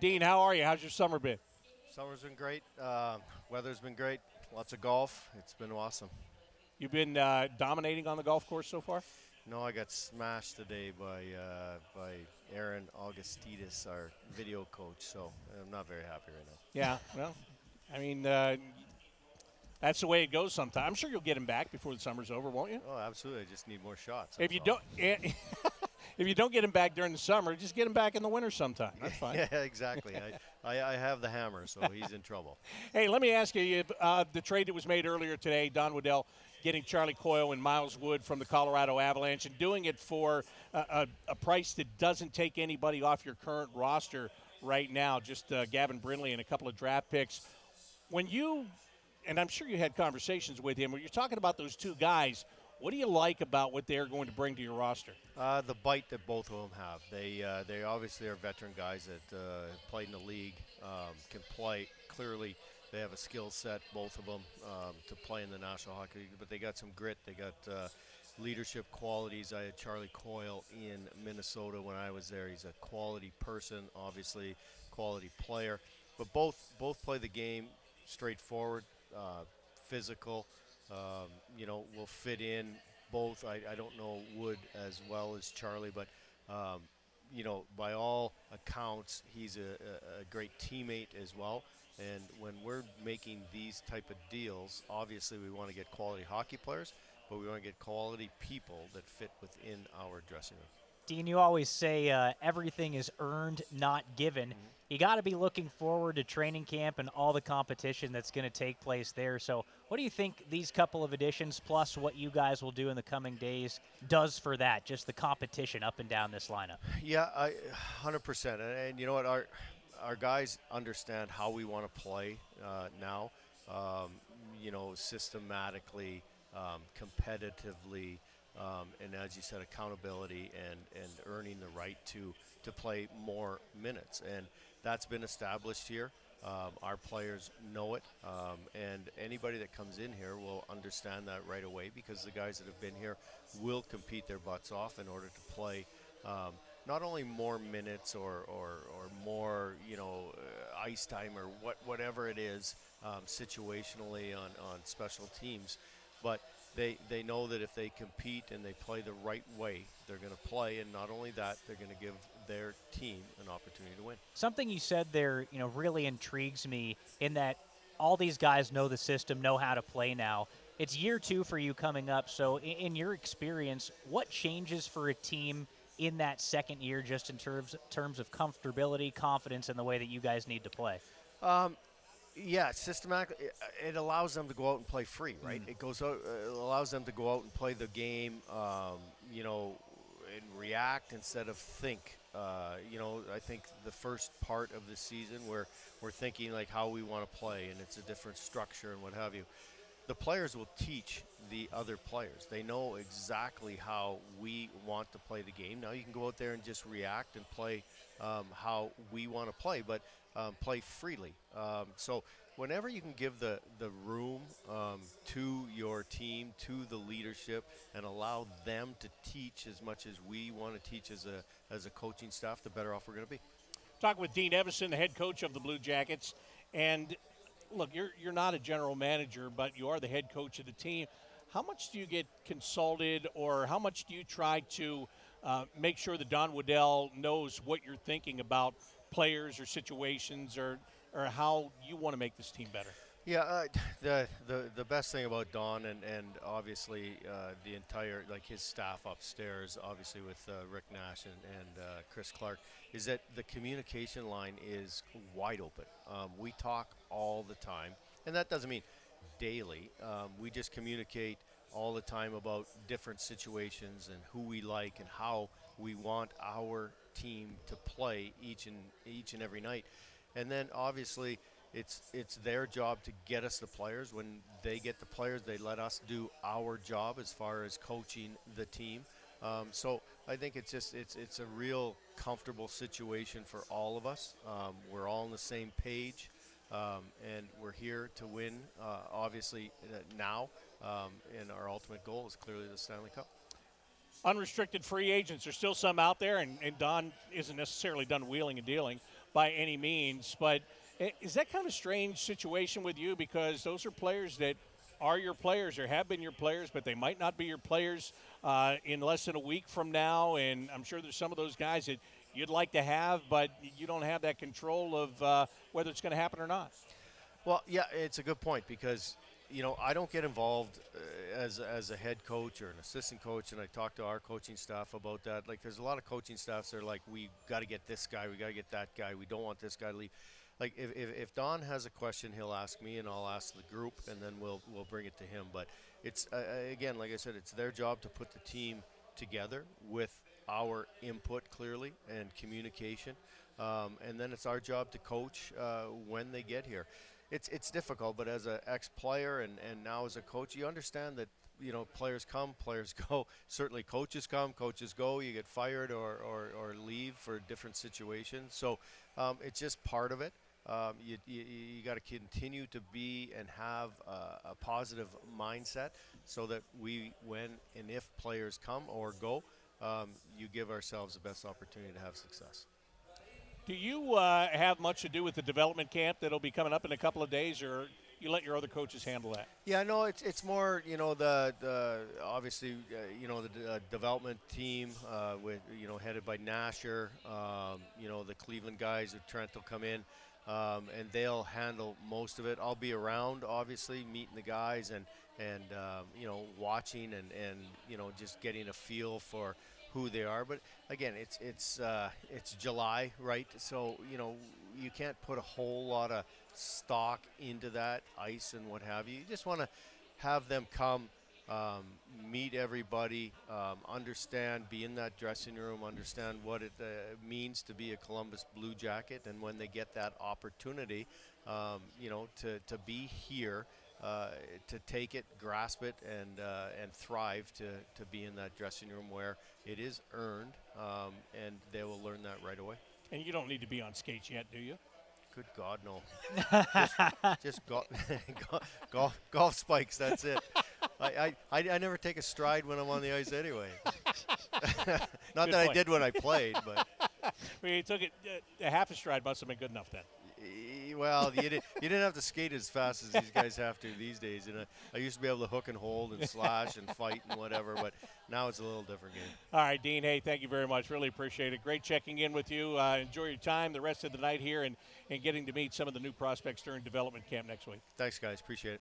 Dean, how are you? How's your summer been? Summer's been great. Weather's been great. Lots of golf. It's been awesome. You've been dominating on the golf course so far? No, I got smashed today by Aaron Augustidis, our video coach. So I'm not very happy right now. Yeah, well, I mean, that's the way it goes sometimes. I'm sure you'll get him back before the summer's over, won't you? Oh, absolutely. I just need more shots. If you that's all. don't, if you don't get him back during the summer, just get him back in the winter sometime. That's fine. Yeah, exactly. I have the hammer, so he's in trouble. Hey, let me ask you, the trade that was made earlier today, Don Waddell getting Charlie Coyle and Miles Wood from the Colorado Avalanche and doing it for a price that doesn't take anybody off your current roster right now, just Gavin Brindley and a couple of draft picks. When you, and I'm sure you had conversations with him, when you're talking about those two guys, what do you like about what they're going to bring to your roster? The bite that both of them have. They obviously are veteran guys that have played in the league, can play. Clearly, they have a skill set, both of them, to play in the National Hockey League. But they got some grit. They got leadership qualities. I had Charlie Coyle in Minnesota when I was there. He's a quality person, obviously, quality player. But both play the game straightforward, physical. Will fit in both. I don't know Wood as well as Charlie, but, by all accounts, he's a great teammate as well. And when we're making these type of deals, obviously we want to get quality hockey players, but we want to get quality people that fit within our dressing room. Dean, you always say everything is earned, not given. Mm-hmm. You got to be looking forward to training camp and all the competition that's going to take place there. So what do you think these couple of additions plus what you guys will do in the coming days does for that, just the competition up and down this lineup? Yeah, 100%. And you know what? Our guys understand how we want to play now, systematically, competitively, and as you said, accountability and earning the right to play more minutes. And that's been established here. Our players know it, and anybody that comes in here will understand that right away because the guys that have been here will compete their butts off in order to play not only more minutes or more, ice time or whatever it is situationally on special teams, but they know that if they compete and they play the right way, they're going to play, and not only that, they're going to give their team an opportunity to win. Something you said there, really intrigues me in that all these guys know the system, know how to play now. It's year 2 for you coming up, so in your experience, what changes for a team in that second year just in terms of comfortability, confidence, and the way that you guys need to play? Yeah, systematically, it allows them to go out and play free, right? It allows them to go out and play the game, and react instead of think. I think the first part of the season we're thinking like how we want to play, and it's a different structure and what have you. The players will teach the other players. They know exactly how we want to play the game. Now you can go out there and just react and play how we want to play, but play freely. So whenever you can give the room to your team, to the leadership, and allow them to teach as much as we want to teach as a coaching staff, the better off we're going to be. Talking with Dean Evason, the head coach of the Blue Jackets, and look, you're not a general manager, but you are the head coach of the team. How much do you get consulted, or how much do you try to make sure that Don Waddell knows what you're thinking about players or situations, or how you want to make this team better? Yeah, the best thing about Don and obviously the entire, like his staff upstairs, obviously with Rick Nash and Chris Clark, is that the communication line is wide open. We talk all the time, and that doesn't mean daily. We just communicate all the time about different situations and who we like and how we want our team to play each and every night. And then obviously it's their job to get us the players. When they get the players, they let us do our job as far as coaching the team. So I think it's a real comfortable situation for all of us. We're all on the same page, and we're here to win, obviously, now. And our ultimate goal is clearly the Stanley Cup. Unrestricted free agents, there's still some out there, and Don isn't necessarily done wheeling and dealing, by any means. But is that kind of a strange situation with you, because those are players that are your players or have been your players, but they might not be your players in less than a week from now? And I'm sure there's some of those guys that you'd like to have, but you don't have that control of whether it's going to happen or not. Well, yeah, it's a good point because, I don't get involved as a head coach or an assistant coach, and I talk to our coaching staff about that. Like, there's a lot of coaching staffs that are like, we got to get this guy, we got to get that guy, we don't want this guy to leave. Like, if Don has a question, he'll ask me, and I'll ask the group, and then we'll bring it to him. But it's again, like I said, it's their job to put the team together with our input clearly and communication, and then it's our job to coach when they get here. It's difficult, but as an ex-player and now as a coach, you understand that players come, players go. Certainly, coaches come, coaches go. You get fired or leave for different situations. So it's just part of it. You got to continue to be and have a positive mindset so that when and if players come or go, you give ourselves the best opportunity to have success. Do you have much to do with the development camp that'll be coming up in a couple of days, or you let your other coaches handle that? Yeah, no, it's more the obviously the development team with headed by Nasher, the Cleveland guys at Trent will come in, and they'll handle most of it. I'll be around, obviously, meeting the guys and watching and just getting a feel for who they are. But again, it's July, right? So you can't put a whole lot of stock into that ice and what have you. You just want to have them come, meet everybody, understand, be in that dressing room, understand what it means to be a Columbus Blue Jacket, and when they get that opportunity, to be here. To take it, grasp it, and thrive to be in that dressing room where it is earned, and they will learn that right away. And you don't need to be on skates yet, do you? Good God, no. just golf spikes. That's it. I never take a stride when I'm on the ice anyway. Not Good that point. I did when I played, but. Well, you took it a half a stride, must have been good enough then. Well, you didn't have to skate as fast as these guys have to these days. I used to be able to hook and hold and slash and fight and whatever, but now it's a little different game. All right, Dean, hey, thank you very much. Really appreciate it. Great checking in with you. Enjoy your time the rest of the night here and getting to meet some of the new prospects during development camp next week. Thanks, guys. Appreciate it.